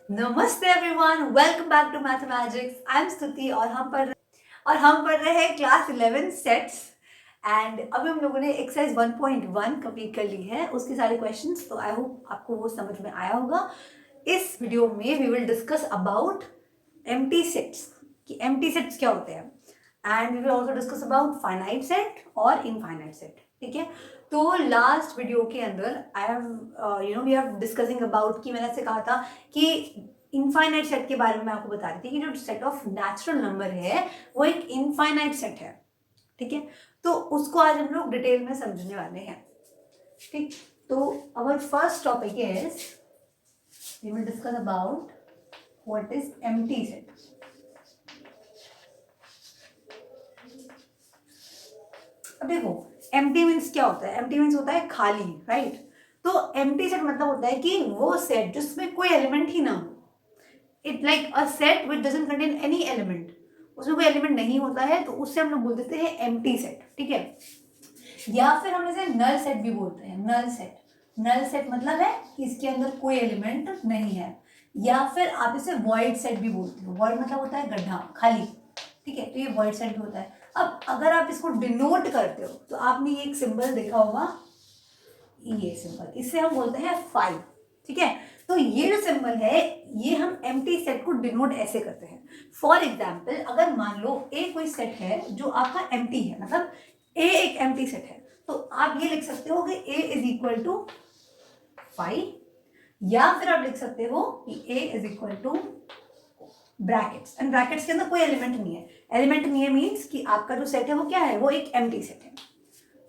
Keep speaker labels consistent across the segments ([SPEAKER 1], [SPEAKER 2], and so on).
[SPEAKER 1] नमस्ते everyone, welcome back to mathematics. I am Stuti और हम पढ़ रहे हैं क्लास 11 सेट्स। एंड अभी हम लोगों ने एक्सरसाइज 1.1 कंप्लीट कर ली है, उसके सारे क्वेश्चंस। तो आई होप आपको वो समझ में आया होगा। इस वीडियो में we will discuss about empty sets कि एम्प्टी सेट्स क्या होते हैं, and we will also discuss about finite set और इनफाइनाइट सेट। ठीक है, तो लास्ट वीडियो के अंदर I have we have discussing about कि मैंने ऐसे कहा था कि इनफाइनाइट सेट के बारे में मैं आपको बता रही थी कि जो सेट ऑफ नेचुरल नंबर है वो एक इनफाइनाइट सेट है। ठीक है, तो उसको आज हम लोग डिटेल में समझने वाले हैं। ठीक, तो our first topic is we will discuss about what is empty set. अब देखो, एम्प्टी मीन्स क्या होता है? एम्प्टी मीन्स होता है खाली, राइट? तो एम्प्टी सेट मतलब होता है कि वो सेट जिसमें कोई एलिमेंट ही ना हो। It like a set which doesn't contain any element, उसमें कोई एलिमेंट नहीं होता है, तो उससे हम लोग बोल देते हैं एम्प्टी सेट। ठीक है, या फिर हम इसे नल सेट भी बोलते हैं। नल सेट मतलब है कि इसके अंदर कोई एलिमेंट नहीं है, या फिर आप इसे वॉइड सेट भी बोलते हो। वॉइड मतलब होता है गड्ढा, खाली। ठीक है, तो ये वॉइड सेट भी होता है। अब अगर आप इसको डिनोट करते हो तो आपने ये एक सिंबल देखा होगा, ये सिंबल, इससे हम बोलते हैं 5। ठीक है, तो ये जो सिंबल है ये हम एम्प्टी सेट को डिनोट ऐसे करते हैं। फॉर एग्जाम्पल, अगर मान लो ए कोई सेट है जो आपका एम्प्टी है, मतलब ए एक एम्प्टी सेट है, तो आप ये लिख सकते हो कि ए इज इक्वल टू 5, या फिर आप लिख सकते हो कि a is equal to brackets, and brackets के अंदर कोई एलिमेंट नहीं है। एलिमेंट नहीं है मीन्स कि आपका जो सेट है वो क्या है? वो एक एम्प्टी सेट है।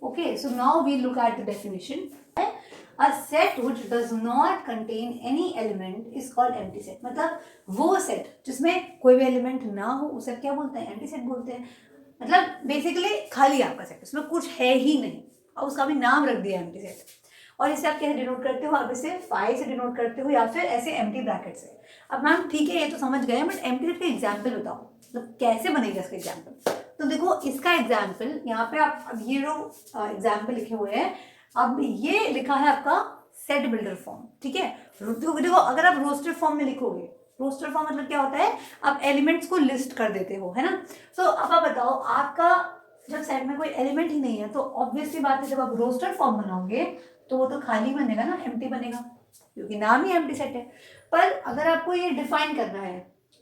[SPEAKER 1] Okay, so now we look at the definition. A set which does not contain any element is called empty set। मतलब वो सेट जिसमें कोई भी एलिमेंट ना हो उसे क्या बोलते हैं? एम्प्टी सेट बोलते हैं। मतलब बेसिकली खाली आपका सेट, उसमें कुछ है ही नहीं, और उसका भी नाम रख दिया एम्प्टी सेट। और इसे आप कैसे डिनोट करते हो? आप इसे 5 से डिनोट करते हो, या फिर ऐसे एम्प्टी ब्रैकेट से। अब मैम ठीक है, ये तो समझ गए, बट एम्प्टी सेट का एग्जाम्पल बताओ, मतलब कैसे बनेगा इसका एग्जाम्पल? तो देखो, इसका एग्जाम्पल यहाँ पे आप, अब ये जो एग्जाम्पल लिखे हुए हैं, अब ये लिखा है आपका सेट बिल्डर फॉर्म। ठीक है, देखो अगर आप रोस्टर फॉर्म में लिखोगे, रोस्टर फॉर्म मतलब क्या होता है? आप एलिमेंट्स को लिस्ट कर देते हो, है ना? तो अब आप बताओ, आपका जब सेट में कोई एलिमेंट ही नहीं है, तो ऑब्वियसली बात है जब आप रोस्टर फॉर्म बनाओगे तो वो तो खाली बनेगा ना, एम्प्टी बनेगा, क्योंकि नाम ही एम्प्टी सेट है। पर अगर आपको ये डिफाइन करना है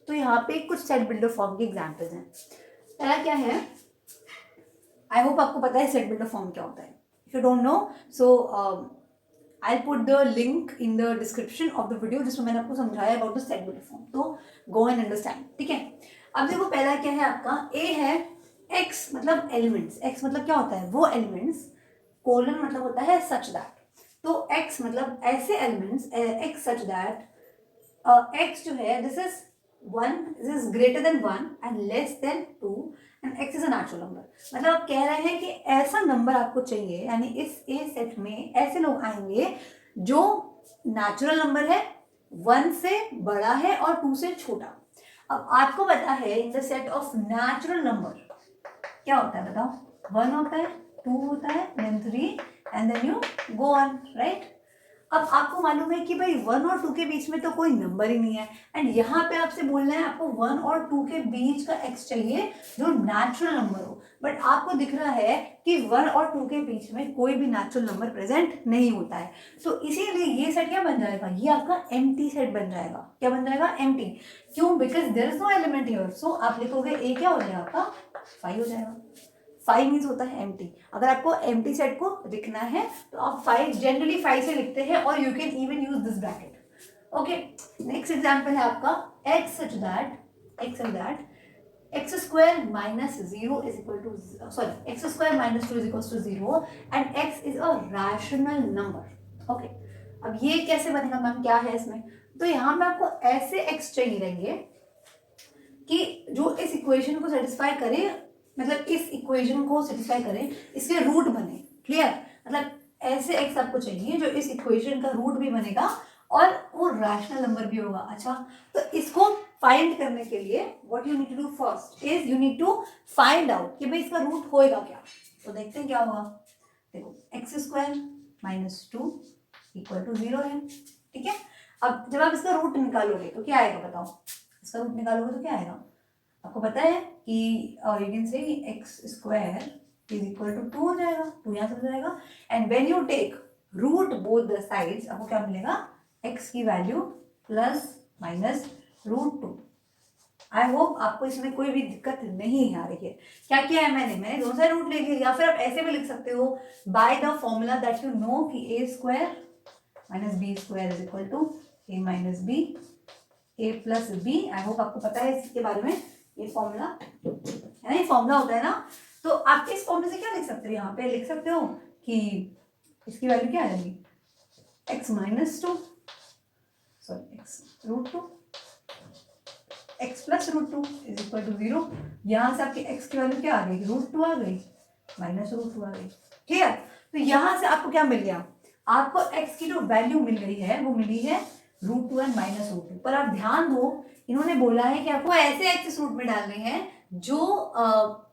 [SPEAKER 1] तो यहाँ पे कुछ सेट बिल्डर फॉर्म के एग्जाम्पल्स हैं। पहला क्या है? आई होप आपको पता है सेट बिल्डर फॉर्म क्या होता है। If you don't no, so I put the link in the description of the video जिसमें मैंने आपको समझाया about the set builder form, तो गो एंड अंडरस्टैंड। ठीक है, अब देखो पहला क्या है आपका? ए है, एक्स मतलब एलिमेंट्स, एक्स मतलब क्या होता है? वो एलिमेंट्स, कोलन मतलब होता है सच दैट। तो एक्स मतलब ऐसे elements, x such that x जो है this is 1, this is greater than 1 and less than 2, and x is a natural number. मतलब आप कह रहे हैं कि ऐसा नंबर आपको चाहिए, यानी इस ए सेट में ऐसे लोग आएंगे जो नेचुरल नंबर है, 1 से बड़ा है और 2 से छोटा। अब आपको पता है in the set of natural number क्या होता है बताओ? 1 होता है, 2 होता है, then 3, and then you go on, right? अब आपको मालूम है कि भाई 1 और 2 के बीच में तो कोई नंबर ही नहीं है, एंड यहाँ पे आपसे बोलना है आपको 1 और 2 के बीच का x चाहिए जो नेचुरल नंबर हो, बट आपको दिख रहा है कि 1 और 2 के बीच में कोई भी नेचुरल नंबर प्रेजेंट नहीं होता है। तो इसीलिए ये सेट क्या बन जाएगा? ये आपका एम्प्टी सेट बन जाएगा। क्या बन जाएगा? एम्प्टी। क्यों? Because there is no element here. So आप लिखोगे ए क्या हो जाएगा आपका? 5 हो जाएगा। 5 मीन्स होता है एम्प्टी। अगर आपको एम्प्टी सेट को लिखना है तो आप 5 जनरली 5 से लिखते हैं, और you can even use this bracket. Okay, next example है आपका x such that x square minus 0 is equal to, sorry, x square minus 2 is equals to 0 and x is a rational number. Okay, अब ये कैसे बनेगा ma'am? क्या है इसमें? तो यहाँ पे आपको ऐसे x चाहिए रहेंगे कि जो इस इक्वेशन को सेटिस्फाई करे, मतलब इस इक्वेशन को सेटिस्फाई करे, इसके रूट बने। क्लियर? मतलब ऐसे एक्स आपको चाहिए जो इस इक्वेशन का रूट भी बनेगा और वो रैशनल नंबर भी होगा। अच्छा, तो इसको फाइंड करने के लिए what you need to do first is you need to find out कि भाई इसका रूट होएगा क्या। तो देखते हैं क्या होगा। देखो, x square minus 2 equal to 0 है। ठीक है, अब जब आप इसका रूट निकालोगे तो क्या आएगा बताओ, इसका रूट निकालोगे तो क्या आएगा, आपको पता है कि you can say x square is equal to 2 हो जाएगा, 2 यहाँ से हो जाएगा, and when you take root both the sides आपको क्या मिलेगा, x की value plus minus root 2। I hope आपको इसमें कोई भी दिक्कत नहीं आ रही है। क्या किया है मैंने दोनों साइड रूट ले लिया, या फिर आप ऐसे भी लिख सकते हो by the formula that you know कि a square minus B square is equal to A minus B, A plus b. I hope आपको पता है इसके बारे में, ये फॉर्मूला है ना, ये फॉर्मूला होता है ना। तो आप इस फॉर्मूले से क्या लिख सकते हो, यहाँ पे लिख सकते हो कि इसकी वैल्यू क्या आ जाएगी, x minus 2 sorry x root 2, x plus root 2 is equal to 0। यहाँ से आपकी x की वैल्यू क्या आ गई, रूट 2 आ गई, माइनस रूट 2 आ गई, ठीक है। तो यहाँ से आपको क्या मिल गया, आपको x की जो वैल्यू मिल गई है वो मिली है रूट 2 एंड माइनस रूट 2। पर आप ध्यान दो, इन्होंने बोला है कि आपको ऐसे x इस रूट में डालने हैं जो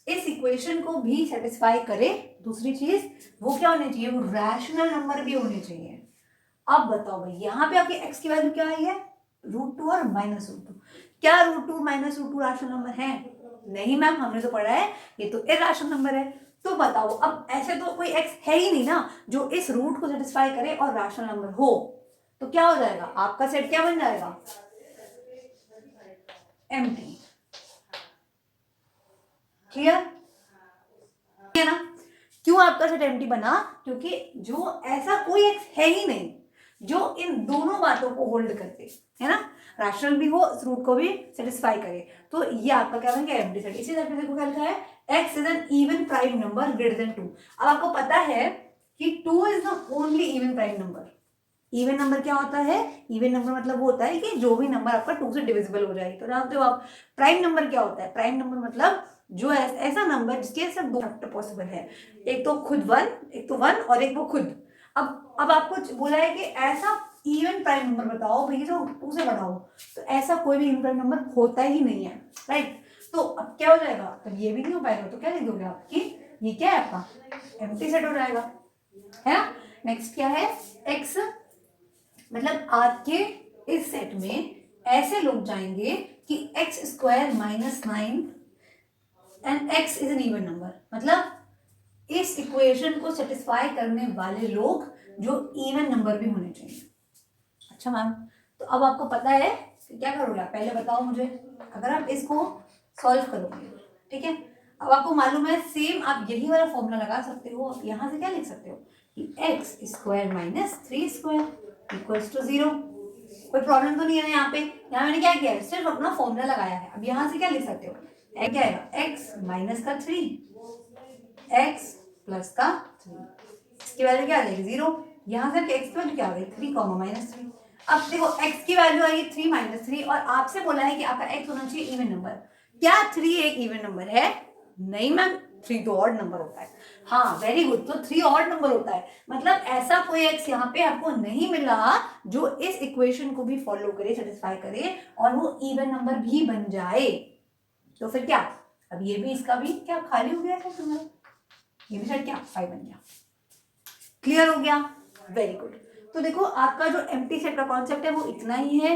[SPEAKER 1] इस इक्वेशन को भी सेटिस्फाई करे। दूसरी चीज वो क्या होनी चाहिए, वो रैशनल नंबर भी होने चाहिए। अब बताओ भाई, यहाँ पे आपकी x की वैल्यू क्या आई है, रूट 2 और माइनस रूट 2। क्या root 2 minus root 2 rational number है? नहीं मैम, हमने तो पढ़ा है ये तो इरैशनल नंबर है। तो बताओ, अब ऐसे तो कोई x है ही नहीं ना जो इस रूट को सेटिस्फाई करे और रैशनल नंबर हो, तो क्या हो जाएगा, आपका सेट क्या बन जाएगा, एम्प्टी। क्लियर है ना? क्यों आपका सेट एम्प्टी बना, क्योंकि जो ऐसा कोई x है ही नहीं जो इन दोनों बातों को होल्ड करते, है ना, रैशनल भी हो, इस रूट को भी सेटिस्फाई करे। तो ये आपका क्या बन गया, एम्प्टी सेट। इसी तरह से क्या लिखा है, x is an even prime number greater than 2। अब आपको पता है कि 2 is the only even prime number. Even number क्या होता है, इवन नंबर मतलब वो होता है कि जो भी नंबर आपका 2 से डिविजिबल हो जाए। तो जानते हो आप प्राइम नंबर क्या होता है, प्राइम नंबर मतलब जो ऐसा नंबर जिसके सिर्फ 2 फैक्टर पॉसिबल है, एक तो खुद 1, एक तो 1 और एक वो खुद। अब आपको बोला है कि ऐसा इवन प्राइम नंबर बताओ भैया जो 2 से बढ़ाओ, तो ऐसा कोई भी इवन प्राइम नंबर होता ही नहीं है, राइट। तो अब क्या हो जाएगा, तब ये भी नहीं हो पाएगा, तो क्या लिख दोगे आप कि ये क्या है आपका एम्प्टी सेट हो जाएगा, है ना। नेक्स्ट क्या है, x मतलब आपके इस सेट में ऐसे लोग जाएंगे कि x square minus 9 and x is an even number, मतलब इस इक्वेशन को सेटिस्फाई करने वाले लोग जो इवन नंबर भी होने चाहिए। अच्छा मैम, तो अब आपको पता है कि क्या करोगे, पहले बताओ मुझे, अगर आप इसको सॉल्व करोगे, ठीक है, अब आपको मालूम है सेम आप यही वाला फॉर्मूला लगा सकते हो। आप यहाँ से क्या लिख सकते हो कि x square minus 3 square equals to 0। कोई प्रॉब्लम तो नहीं है यहाँ पे, यहाँ मैंने क्या किया है, सिर्फ अपना फॉर्मूला लगाया है। अब यहाँ से क्या लिख सकते हो, क्या आएगा, x माइनस का 3, x प्लस का 3, इसकी वैल्यू क्या आ जाएगी 0। यहाँ से x की वैल्यू क्या आ गई 3 माइनस 3। अब देखो x की वैल्यू आई 3 माइनस 3 और आपसे बोला है कि आपका x होना चाहिए इवन नंबर। क्या 3 एक इवन नंबर है? नहीं मैम, 3 तो ऑड नंबर होता है। हाँ वेरी गुड, तो 3 ऑड नंबर होता है, मतलब ऐसा कोई x यहाँ पे आपको नहीं मिला जो इस इक्वेशन को भी फॉलो करे, सेटिस्फाई करे और वो इवन नंबर भी बन जाए। तो फिर क्या, अब ये भी इसका भी क्या खाली हो गया है तुम्हारा, ये भी सेट क्या 5 बन गया। क्लियर हो गया, वेरी गुड। तो देखो आपका जो एम्प्टी सेट का कॉन्सेप्ट है वो इतना ही है।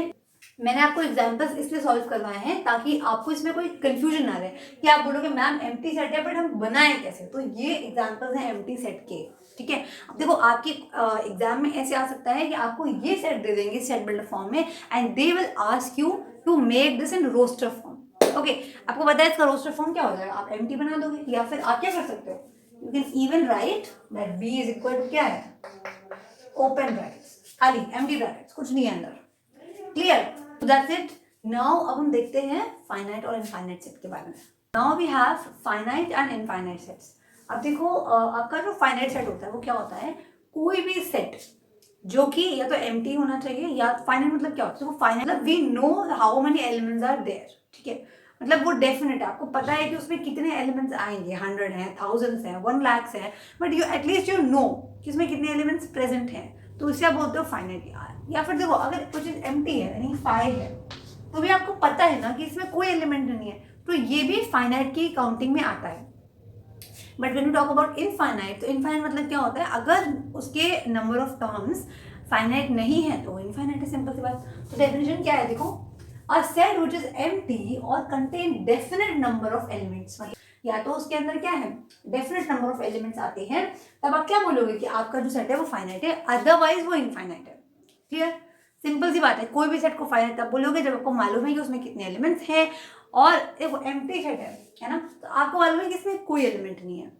[SPEAKER 1] मैंने आपको एग्जांपल्स इसलिए सॉल्व करवाए हैं ताकि आपको इसमें कोई कंफ्यूजन ना रहे कि आप बोलोगे मैम एम्प्टी सेट है बट हम बनाए कैसे। तो ये एग्जांपल्स हैं एम्प्टी सेट के, ठीक है। अब देखो आपके एग्जाम में ऐसे आ सकता है कि आपको ये सेट दे देंगे सेट बिल्डर फॉर्म में and they will ask you to make this in roster form. Okay, आपको पता है इसका रोस्टर फॉर्म क्या हो जाएगा, आप एम्प्टी बना दोगे या फिर आप क्या कर सकते हो, you can even write that b is equal to क्या है, open brackets, खाली empty brackets, कुछ नहीं है अंदर। Clear, so that's it। now अब हम देखते हैं फाइनाइट और इनफाइनाइट सेट के बारे में। now we have finite and infinite sets। अब देखो आपका जो फाइनाइट सेट होता है वो क्या होता है, कोई भी सेट जो कि या तो एम्प्टी होना चाहिए या फाइनाइट मतलब क्या होता है, वो फाइनाइट मतलब we know how many elements are there, ठीक है, मतलब वो डेफिनेट है, आपको पता है कि उसमें कितने एलिमेंट्स आएंगे, 100 हैं, थाउजेंड्स हैं, 1 लाख है, but you at least you know कि इसमें कितने एलिमेंट्स प्रेजेंट हैं, तो इसे आप बोलते हो फाइनाइट। या फिर देखो अगर कुछ चीज एम्प्टी है यानी 5 है तो भी आपको पता है ना कि इसमें कोई एलिमेंट नहीं है, तो ये भी फाइनाइट की काउंटिंग में आता है। But when you talk about infinite, तो इनफाइनाइट मतलब क्या होता है, अगर उसके नंबर ऑफ टर्म्स फाइनाइट नहीं है तो इनफाइनाइट है, सिंपल सी बात। तो डेफिनेशन क्या है देखो, a set which is empty और contain definite number of elements, मतलब या तो उसके अंदर क्या है डेफिनेट नंबर ऑफ एलिमेंट्स आते हैं, तब आप क्या बोलोगे कि आपका जो सेट है वो फाइनाइट है, अदरवाइज वो इनफाइनाइट है। क्लियर, सिंपल सी बात है। कोई भी सेट को फाइनाइट तब बोलोगे जब आपको मालूम है कि उसमें कितने एलिमेंट्स हैं, और देखो एम्प्टी सेट है ना, तो आपको मालूम है कि इसमें कोई एलिमेंट नहीं है,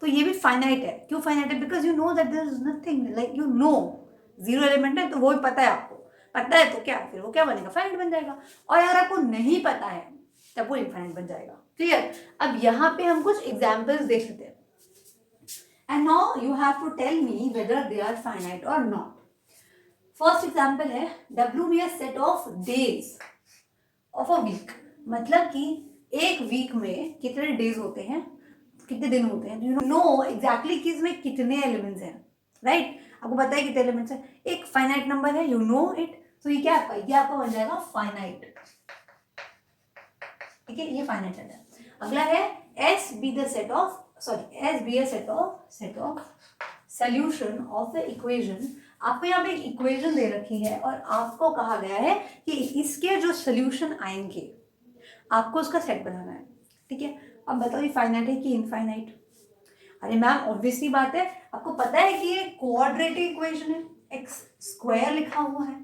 [SPEAKER 1] तो ये भी फाइनाइट है। क्यों फाइनाइट है? Because you know that there is nothing, like you know zero element है, तो वो भी पता है आपको, पता है तो क्या फिर वो क्या बनेगा, फाइनाइट बन जाएगा। और अगर आपको नहीं पता है तब वो इनफाइनाइट बन जाएगा। क्लियर, अब यहाँ पे हम कुछ एग्जाम्पल्स देख लेते हैं, and now you have to tell me whether they are finite और नॉट। फर्स्ट एग्जाम्पल है W be a set of days of a week, मतलब कि एक वीक में कितने डेज होते हैं, कितने दिन होते हैं, यू नो एग्जैक्टली कि इसमें कितने एलिमेंट्स हैं, राइट आपको पता है कितने एलिमेंट्स हैं, एक फाइनाइट नंबर है, यू नो इट, तो ये क्या आपका, ये आपका बन जाएगा फाइनाइट। ठीक है, ये फाइनाइट सेट है। अगला है S be the set of, sorry S B a set of solution of the equation. आपको यहाँ पे एक इक्वेशन दे रखी है और आपको कहा गया है कि इसके जो सोल्यूशन आएंगे आपको उसका सेट बनाना है। ठीक है, अब बताओ ये फाइनाइट है कि इनफाइनाइट? अरे मैम ऑब्वियसली बात है, आपको पता है कि ये क्वाड्रेटिक इक्वेशन है, एक्स स्क्वायर लिखा हुआ है,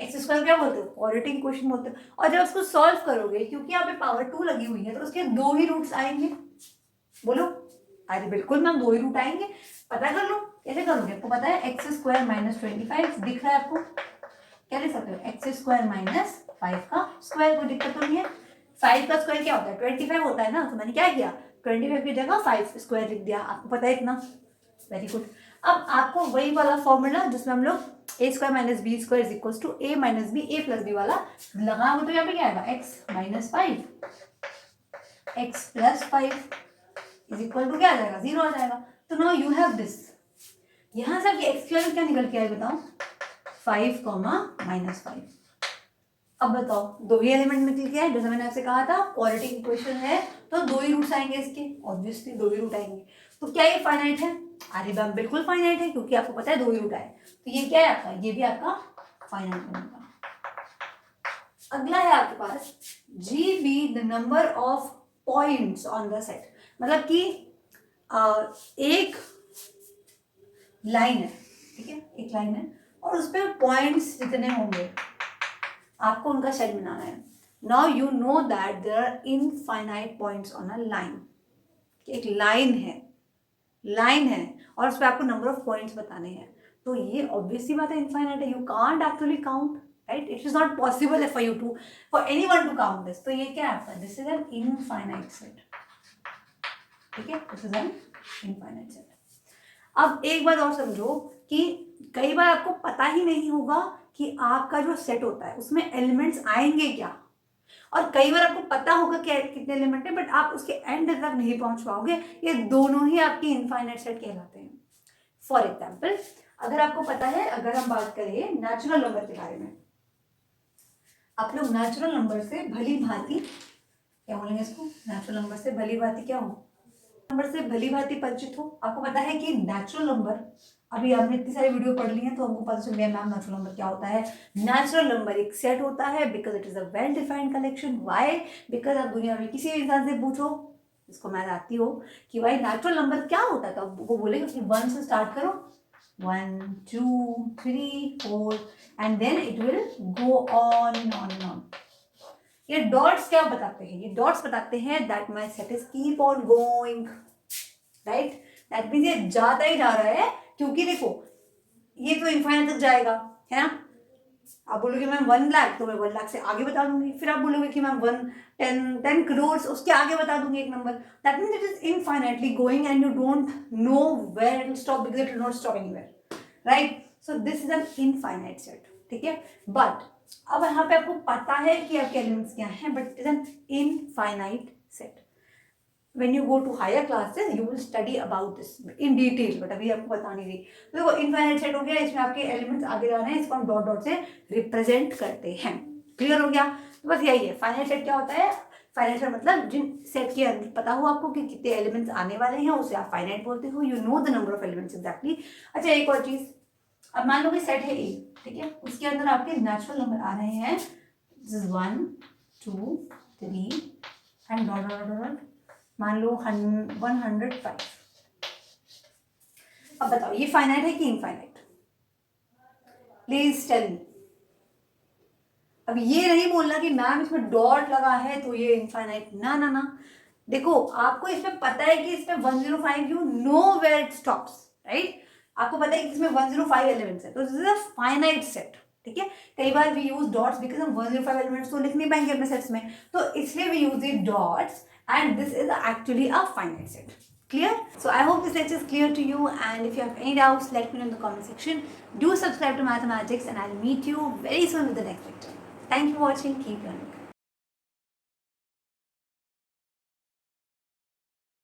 [SPEAKER 1] एक्स स्क्वायर क्या बोलते हो, क्वाड्रेटिक इक्वेशन बोलते हो। और जब उसको सॉल्व करोगे, क्योंकि यहाँ पे पावर 2 लगी हुई है, तो उसके दो ही रूट्स आएंगे। बोलो, अरे बिल्कुल मैम दो ही रूट आएंगे, पता कर लो कैसे करोगे। आपको पता है एक्स स्क्वायर माइनस 25 दिख रहा है आपको, क्या लिख सकते हो, एक्स स्क्वायर माइनस 5 का स्क्वायर, कोई दिक्कत तो नहीं है। 5 का स्क्वायर क्या होता है, 25 होता है ना, तो मैंने क्या किया 25 की जगह 5 स्क्वायर लिख दिया, आपको पता है इतना, वेरी गुड। अब आपको वही वाला फॉर्मूला जिसमें हम लोग A square minus B square is equal to A minus B A plus B वाला लगाओगे, तो यहाँ पे क्या आएगा, X minus 5 X plus 5 is equal to क्या आ जाएगा, 0 आ जाएगा। तो नाउ यू हैव दिस, यहां से आपकी एक्स की क्या निकल के आए बताओ, 5 माइनस 5। अब बताओ दो ही एलिमेंट निकल के आए, जैसे मैंने आपसे कहा था क्वाड्रेटिक इक्वेशन है तो दो ही रूट्स आएंगे इसके, ऑब्वियसली दो ही रूट आएंगे। तो क्या ये फाइनाइट है? अरे मैम बिल्कुल फाइनाइट है, क्योंकि आपको पता है दो ही रूट आए, तो ये क्या है आपका, ये भी आपका फाइनाइट बनेगा। अगला है आपके पास G B the number of points on the set, मतलब कि एक लाइन है, ठीक है एक लाइन है और उस पर पॉइंट्स जितने होंगे आपको उनका सेट बनाना है। Now you know that there are infinite points on a line, एक लाइन है और उस पर आपको नंबर ऑफ पॉइंट्स बताने हैं, तो ये ऑब्वियसली बात है इनफाइनाइट है, you can't actually count, right, it is not possible for you to for anyone to count this. तो ये क्या है आपका, this is an infinite set. ठीक है, this is an infinite set. अब एक बात और समझो कि कई बार आपको पता ही नहीं होगा कि आपका जो सेट होता है उसमें एलिमेंट्स आएंगे क्या, और कई बार आपको पता होगा कि कितने एलिमेंट है बट आप उसके एंड तक नहीं पहुंच पाओगे, ये दोनों ही आपकी इनफाइनाइट सेट कहलाते हैं। फॉर एग्जाम्पल, अगर आपको पता है, अगर हम बात करें नेचुरल नंबर के बारे में, आप लोग नेचुरल नंबर से भली भांति क्या बोलेंगे इसको, नेचुरल नंबर से भली भांति क्या हो, नंबर से भली भांति परिचित हो। आपको पता है कि नेचुरल नंबर, अभी आपने इतनी सारी वीडियो पढ़ ली है तो हमको पता चल गया मैम नेचुरल नंबर क्या होता है। नेचुरल नंबर एक सेट होता है because it is a well defined collection. Why? Because आप दुनिया में किसी इंसान से पूछो जिसको मैं आती हो कि भाई नेचुरल नंबर क्या होता है, तो वो बोलेगा कि 1 से स्टार्ट करो, 1 2 3 4 and then it will go on and on and on. ये डॉट्स क्या बताते हैं, ये डॉट्स बताते हैं that my set is keep on going, right, that means ये जाता ही जा रहा है, क्योंकि देखो ये तो इनफाइनाइट तक जाएगा, है ना। आप बोलोगे मैम 1 लाख, तो मैं 1 लाख से आगे बता दूंगी, फिर आप बोलोगे कि मैम 10 करोड़, उसके आगे बता दूंगी एक number. That means it is infinitely going and you don't know where it will stop because it will not stop anywhere, right. So this is an infinite set, ठीक है। बट अब यहाँ पे आपको पता है कि आपके एलिमेंट्स क्या हैं, but it is an infinite set. When you go to higher classes, you will study about this in detail, but अभी आपको बता नहीं रही। तो देखो इनफाइनाइट सेट हो गया, इसमें आपके एलिमेंट्स आगे जा रहे हैं, इसको हम डॉट डॉट से रिप्रेजेंट करते हैं। क्लियर हो गया? तो बस यही है फाइनाइट सेट क्या होता है। फाइनाइट सेट मतलब जिन सेट के अंदर पता हो आपको कि कितने एलिमेंट्स आने वाले हैं, उसे आप फाइनाइट बोलते हो, you know the number of elements exactly. अच्छा एक और चीज, अब मान लो कि सेट है ए, ठीक है, उसके अंदर आपके नेचुरल नंबर आ रहे हैं 1 2 3 एंड डॉट डॉट डॉट, मान लो 105। अब बताओ ये फाइनाइट है कि इनफाइनाइट? Please tell me. अब ये नहीं बोलना कि मैम इसमें डॉट लगा है तो ये इनफाइनाइट, ना ना ना। देखो आपको इसमें पता है कि इसमें 105, you know where it stops, right? आपको पता है कि इसमें 105 एलिमेंट्स है, तो this is a finite set, ठीक है। कई बार वी यूज डॉट्स बिकॉज हम 105 एलिमेंट्स तो लिख नहीं पाएंगे अपने सेट्स में, तो इसलिए we use the dots and this is actually a finite set. Clear? So I hope this lecture is clear to you, and if you have any doubts, let me know in the comment section. Do subscribe to Mathematics, and I'll meet you very soon with the next lecture. Thank you for watching. Keep learning.